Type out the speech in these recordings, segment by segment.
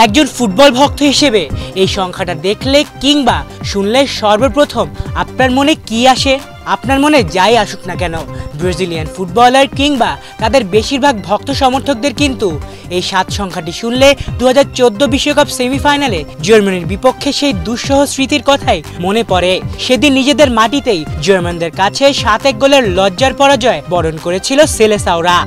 একজন ফুটবল ভক্ত হিসেবে এই সংখ্যাটা দেখলে কিংবা শুনলে সর্বপ্রথম আপনার মনে কি আসে? আপনার মনে যাই আসুক না কেন, ব্রাজিলিয়ান ফুটবলার কিংবা তাদের বেশিরভাগ ভক্ত সমর্থকদের কিন্তু এই ৭ সংখ্যাটি শুনলে ২০১৪ বিশ্বকাপ সেমিফাইনালে জার্মানির বিপক্ষে সেই দুঃসহ স্মৃতির কথাই মনে পড়ে। সেদিন নিজেদের মাটিতেই জার্মানদের কাছে ৭-১ গোলের লজ্জার পরাজয় বরণ করেছিল সেলেসাওরা।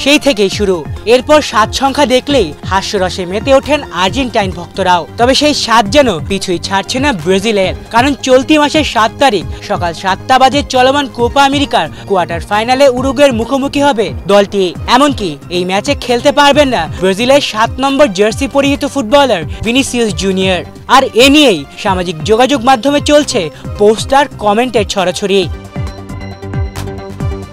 সেই থেকেই শুরু। এরপর ৭ সংখ্যা দেখলেই হাস্যরসে মেতে ওঠেন আর্জেন্টাইন ভক্তরাও। তবে সেই ৭ যেন পিছুই ছাড়ছে না ব্রাজিলের, কারণ চলতি মাসের ৭ তারিখ সকাল ৭টা বাজে চলমান কোপা আমেরিকার কোয়ার্টার ফাইনালে উরুগুয়ের মুখোমুখি হবে দলটি। এমনকি এই ম্যাচে খেলতে পারবেন না ব্রাজিলের ৭ নম্বর জার্সি পরিহিত ফুটবলার ভিনিসিয়াস জুনিয়র। আর এ নিয়েই সামাজিক যোগাযোগ মাধ্যমে চলছে পোস্টার, কমেন্টের ছড়াছড়ি।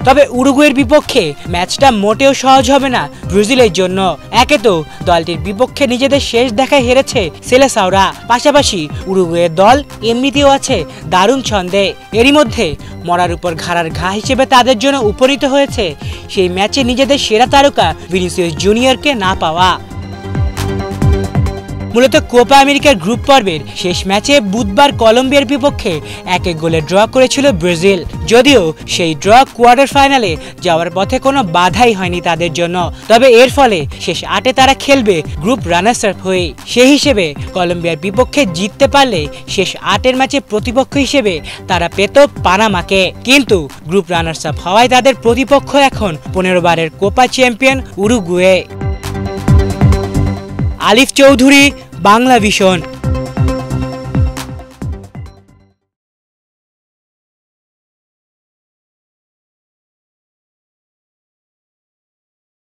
তবে উরুগুয়ের বিপক্ষে ম্যাচটা মোটেও সহজ হবে না ব্রাজিলের জন্য। একে তো দলটির বিপক্ষে নিজেদের শেষ দেখায় হেরেছে সেলেসাওরা, পাশাপাশি উরুগুয়ের দল এমনিতেও আছে দারুণ ছন্দে। এরই মধ্যে মরার উপর ঘাড়ার ঘা হিসেবে তাদের জন্য উপনীত হয়েছে সেই ম্যাচে নিজেদের সেরা তারকা ভিনিসিয়াস জুনিয়রকে না পাওয়া। মূলত কোপা আমেরিকার গ্রুপ পর্বের শেষ ম্যাচে বুধবার কলম্বিয়ার বিপক্ষে ১-১ গোলে ড্র করেছিল ব্রাজিল। যদিও সেই ড্র কোয়ার্টার ফাইনালে যাওয়ার পথে কোনো বাধাই হয়নি তাদের জন্য। তবে এর ফলে শেষ ৮-এ তারা খেলবে গ্রুপ রানার্স আপ হয়ে। সেই হিসেবে কলম্বিয়ার বিপক্ষে জিততে পারলে শেষ ৮-এর ম্যাচে প্রতিপক্ষ হিসেবে তারা পেত পানামাকে। কিন্তু গ্রুপ রানার্স আপ হওয়ায় তাদের প্রতিপক্ষ এখন ১৫ বারের কোপা চ্যাম্পিয়ন উরুগুয়ে। আলিফ চৌধুরী, বাংলা ভিশন।